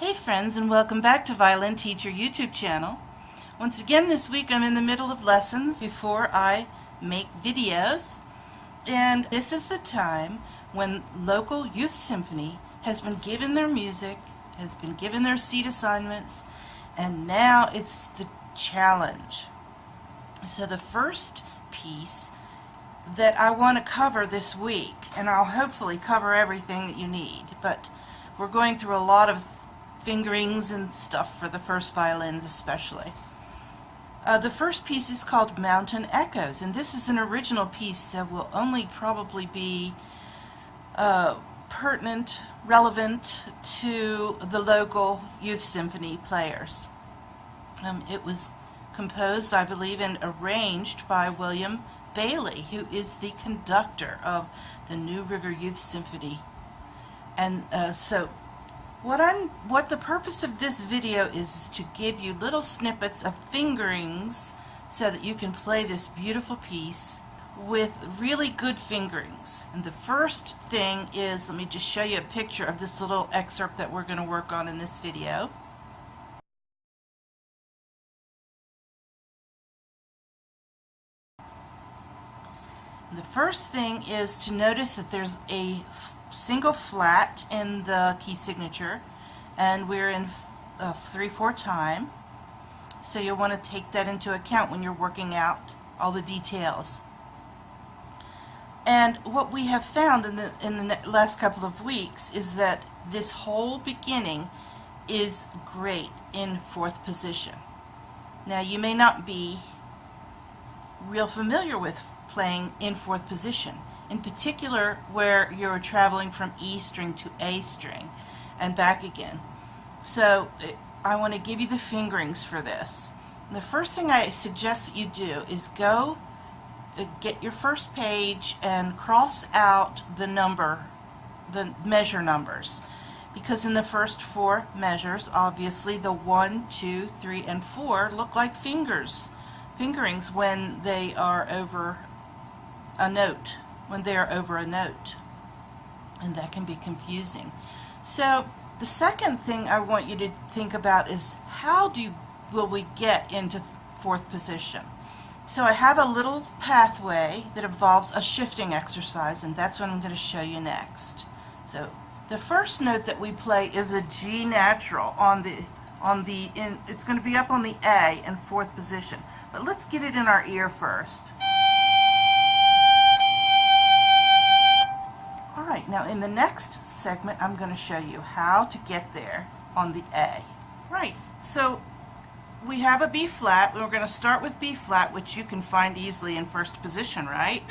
Hey friends, and welcome back to Violin Teacher YouTube channel. Once again this week I'm in the middle of lessons before I make videos, and this is the time when local youth symphony has been given their music, has been given their seat assignments, and now it's the challenge. So the first piece that I want to cover this week, and I'll hopefully cover everything that you need, but we're going through a lot of fingerings and stuff for the first violins especially. The first piece is called Mountain Echoes, and this is an original piece that will only probably be relevant to the local youth symphony players. It was composed, I believe, and arranged by William Bailey, who is the conductor of the New River Youth Symphony. And what the purpose of this video is to give you little snippets of fingerings so that you can play this beautiful piece with really good fingerings. And the first thing is, let me just show you a picture of this little excerpt that we're going to work on in this video. The first thing is to notice that there's a single flat in the key signature, and we're in 3/4 time, so you'll want to take that into account when you're working out all the details. And what we have found in the last couple of weeks is that this whole beginning is great in 4th position. Now you may not be real familiar with playing in 4th position, in particular where you're traveling from E string to A string and back again. So I want to give you the fingerings for this. The first thing I suggest that you do is go get your first page and cross out the measure numbers, because in the first 4 measures, obviously the 1, 2, 3, and 4 look like fingerings when they are over a note. And that can be confusing. So the second thing I want you to think about is will we get into 4th position. So I have a little pathway that involves a shifting exercise, and that's what I'm going to show you next. So the first note that we play is a G natural it's going to be up on the A in 4th position. But let's get it in our ear first. Alright, now in the next segment I'm going to show you how to get there on the A. Right, so we have a B flat. We're going to start with B flat, which you can find easily in 1st position, right?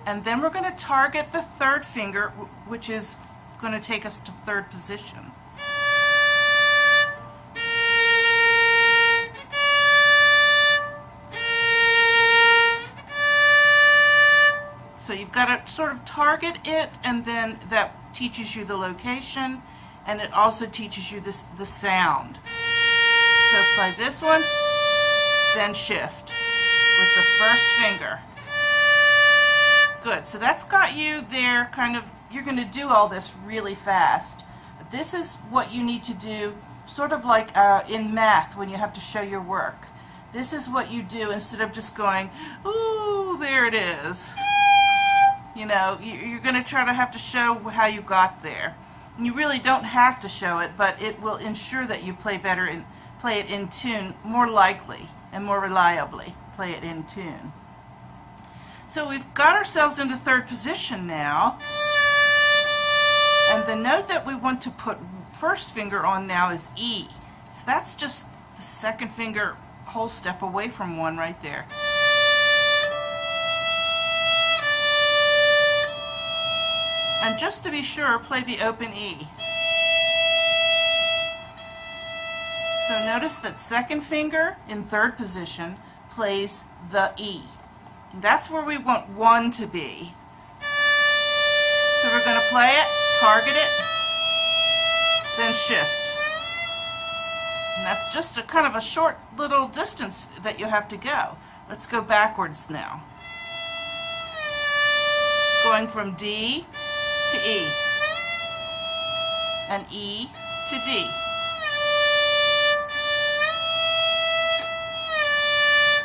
And then we're going to target the 3rd finger, which is going to take us to 3rd position. So you've got to sort of target it, and then that teaches you the location, and it also teaches you the sound. So play this one, then shift with the 1st finger. Good, so that's got you there you're going to do all this really fast. But this is what you need to do, sort of like in math when you have to show your work. This is what you do instead of just going, ooh, there it is. You know, you're going to have to show how you got there. And you really don't have to show it, but it will ensure that you play better and play it in tune, more likely and more reliably play it in tune. So we've got ourselves into 3rd position now, and the note that we want to put 1st finger on now is E. So that's just the 2nd finger whole step away from 1 right there. And just to be sure, play the open E. So notice that 2nd finger in 3rd position plays the E. And that's where we want 1 to be. So we're going to play it, target it, then shift. And that's just a kind of a short little distance that you have to go. Let's go backwards now. Going from D to E. and E to D.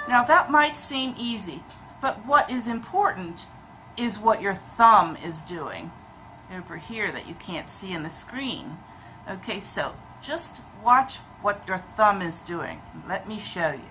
Now that might seem easy, but what is important is what your thumb is doing over here that you can't see in the screen. Okay, so just watch what your thumb is doing. Let me show you.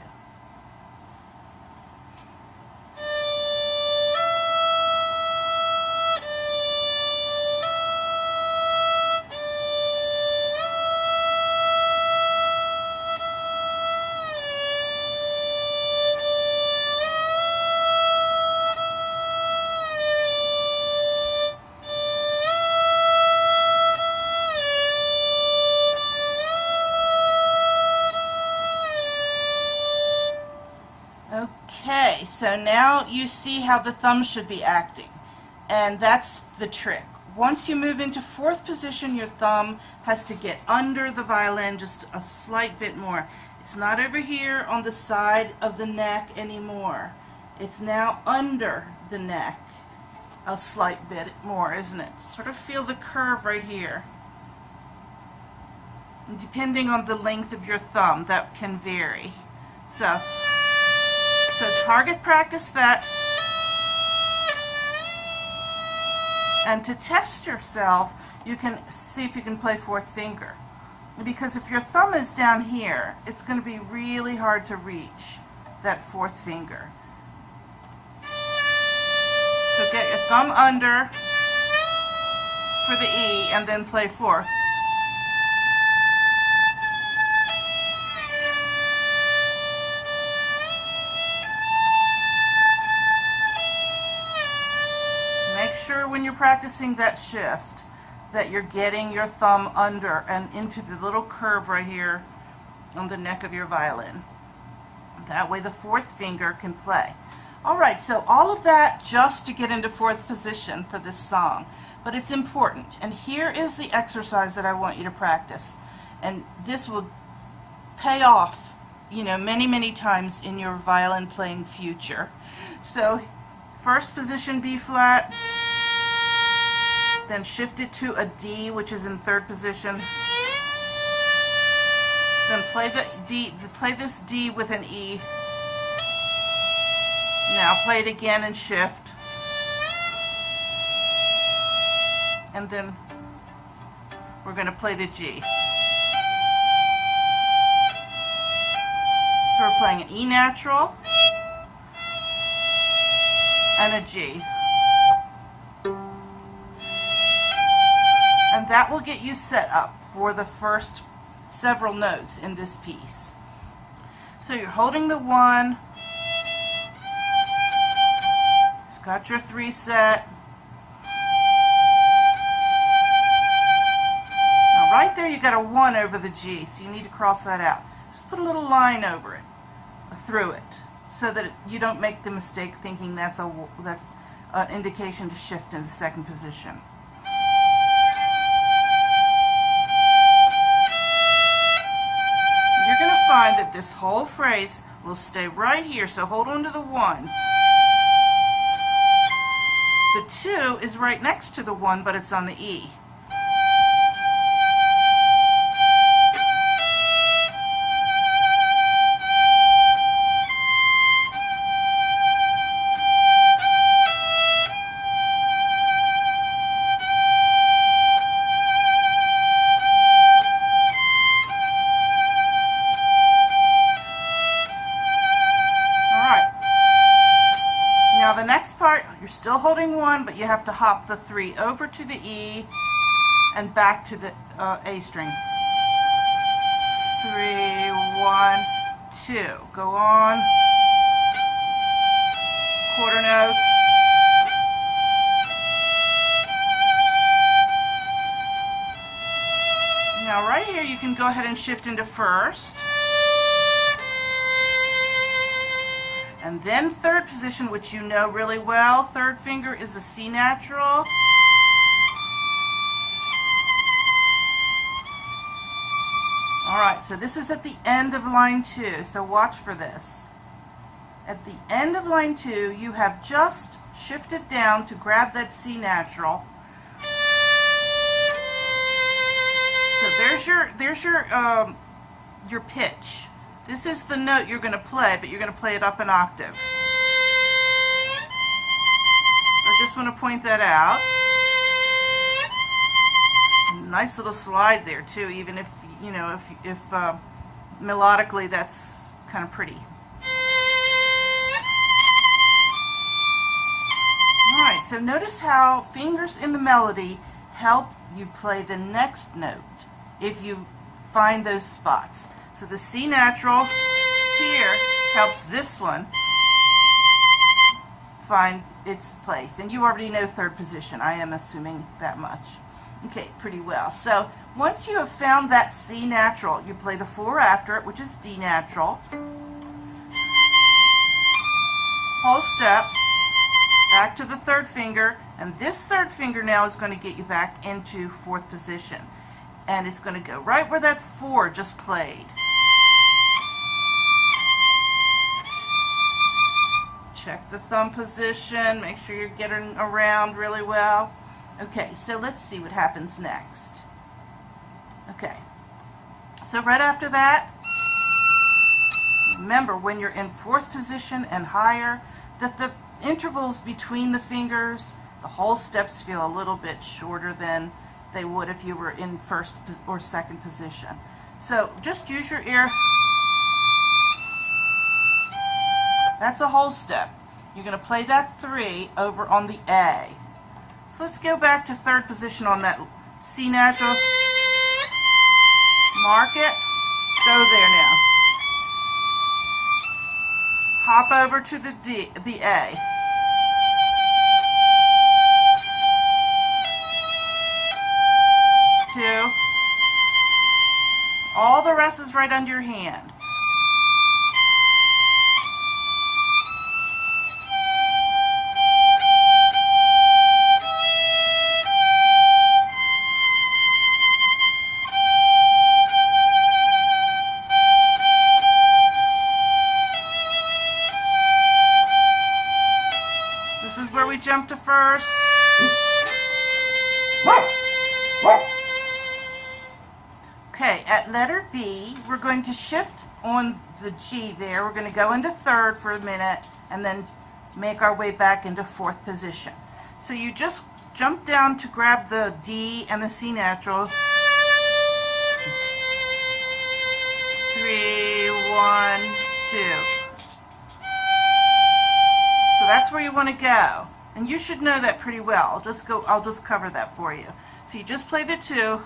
Okay, so now you see how the thumb should be acting, and that's the trick. Once you move into fourth position, your thumb has to get under the violin just a slight bit more. It's not over here on the side of the neck anymore. It's now under the neck a slight bit more, isn't it? Sort of feel the curve right here. And depending on the length of your thumb, that can vary. So target practice that. And to test yourself, you can see if you can play fourth finger. Because if your thumb is down here, it's going to be really hard to reach that fourth finger. So get your thumb under for the E and then play four. Make sure when you're practicing that shift that you're getting your thumb under and into the little curve right here on the neck of your violin. That way the fourth finger can play. Alright, so all of that just to get into fourth position for this song. But it's important. And here is the exercise that I want you to practice. And this will pay off, you know, many, many times in your violin playing future. So first position B flat, then shift it to a D, which is in third position. Then play this D with an E. Now play it again and shift. And then we're going to play the G. So we're playing an E natural and a G. And that will get you set up for the first several notes in this piece. So you're holding the 1, you've got your 3 set. Now right there you got a 1 over the G, so you need to cross that out. Just put a little line over it, through it, so that you don't make the mistake thinking that's an indication to shift into second position. Find that this whole phrase will stay right here, so hold on to the 1. The 2 is right next to the 1, but it's on the E. Now the next part, you're still holding 1, but you have to hop the 3 over to the E and back to the A string. 3, 1, 2. Go on. Quarter notes. Now right here you can go ahead and shift into first. And then third position, which you know really well. Third finger is a C natural. Alright, so this is at the end of line 2, so watch for this. At the end of line 2, you have just shifted down to grab that C natural. there's your pitch. This is the note you're going to play, but you're going to play it up an octave. I just want to point that out. Nice little slide there too, even if you know if melodically that's kind of pretty. All right, so notice how fingers in the melody help you play the next note if you find those spots. So the C natural here helps this one find its place. And you already know third position. I am assuming that much. Okay, pretty well. So once you have found that C natural, you play the 4 after it, which is D natural. Whole step, back to the third finger, and this third finger now is going to get you back into fourth position. And it's going to go right where that 4 just played. Check the thumb position, make sure you're getting around really well. Okay, so let's see what happens next. Okay, so right after that, remember when you're in fourth position and higher, that the intervals between the fingers, the whole steps feel a little bit shorter than they would if you were in first or second position. So just use your ear. That's a whole step. You're going to play that 3 over on the A. So let's go back to third position on that C natural. Mark it. Go there now. Hop over to the A. Two. All the rest is right under your hand. This is where we jump to first. Okay, at letter B, we're going to shift on the G there. We're going to go into third for a minute and then make our way back into fourth position. So you just jump down to grab the D and the C natural. 3, 1, 2. So that's where you want to go. And you should know that pretty well. I'll just cover that for you. So you just play the 2.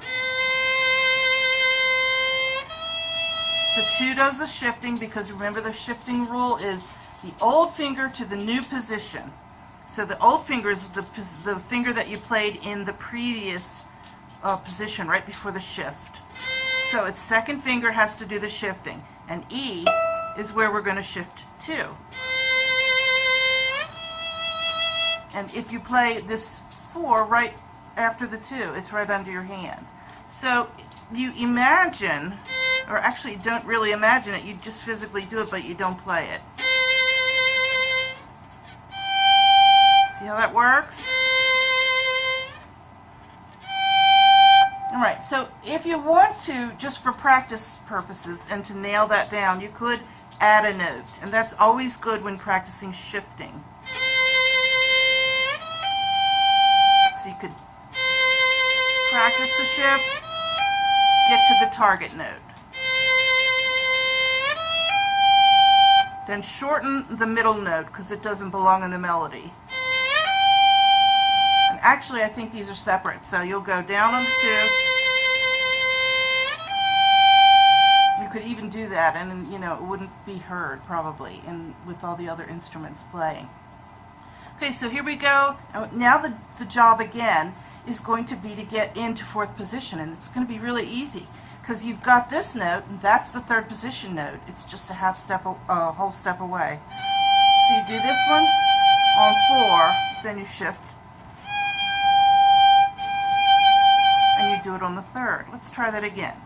The 2 does the shifting because remember the shifting rule is the old finger to the new position. So the old finger is the finger that you played in the previous position right before the shift. So its second finger has to do the shifting. And E is where we're going to shift to. And if you play this 4 right after the 2, it's right under your hand. So you imagine, or actually don't really imagine it, you just physically do it, but you don't play it. See how that works? Alright, so if you want to, just for practice purposes and to nail that down, you could add a note. And that's always good when practicing shifting. So you could practice the shift, get to the target note. Then shorten the middle note because it doesn't belong in the melody. And actually I think these are separate, so you'll go down on the 2. You could even do that and it wouldn't be heard probably with all the other instruments playing. Okay, so here we go. Now the job again is going to be to get into fourth position, and it's going to be really easy because you've got this note, and that's the third position note. It's just a whole step away. So you do this one on 4, then you shift, and you do it on the third. Let's try that again.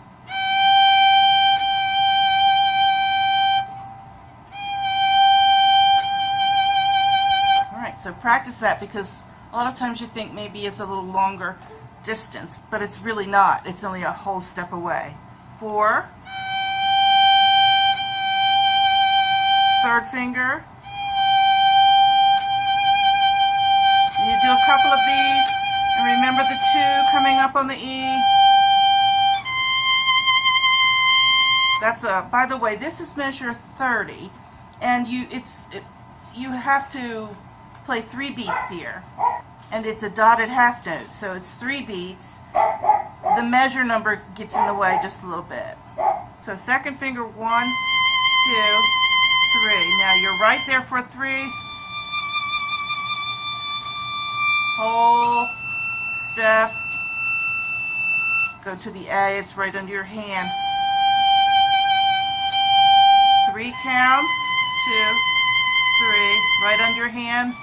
So practice that because a lot of times you think maybe it's a little longer distance, but it's really not. It's only a whole step away. 4, third finger. And you do a couple of these, and remember the 2 coming up on the E. That's a, by the way, this is measure 30, and you have to play 3 beats here, and it's a dotted half note, so it's 3 beats. The measure number gets in the way just a little bit. So second finger, 1, 2, 3. Now you're right there for 3. Whole step. Go to the A, it's right under your hand. 3 counts, 2, 3, right under your hand.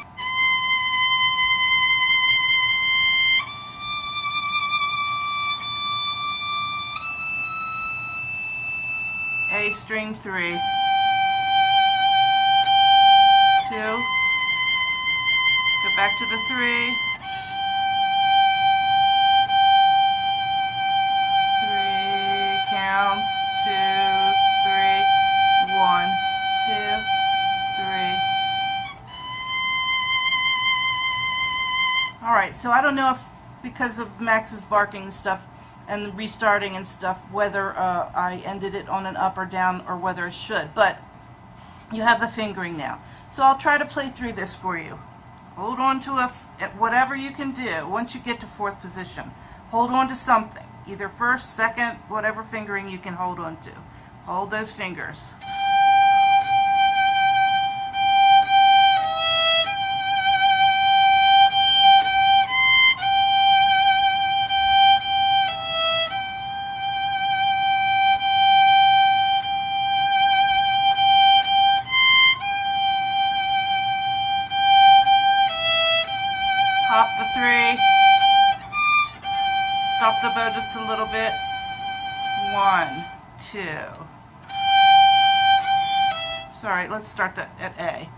A string 3, 2, go back to the 3, 3 counts, 2, 3, 1, 2, 3. All right, so I don't know if, because of Max's barking and stuff and restarting and stuff, whether I ended it on an up or down, or whether it should, but you have the fingering now. So I'll try to play through this for you. Hold on to whatever you can do once you get to 4th position. Hold on to something, either first, second, whatever fingering you can hold on to. Hold those fingers. Hop the 3. Stop the bow just a little bit. 1, 2. Sorry, let's start that at A.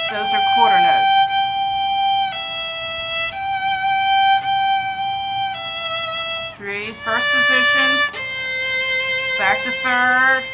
Those are quarter notes. 3, first position. Back to 3rd.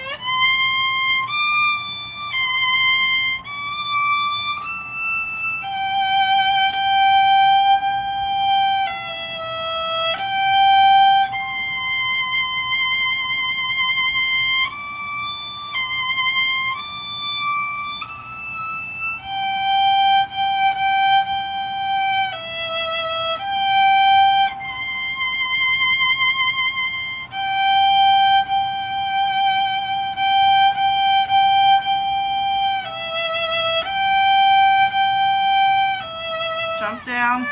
Jump down.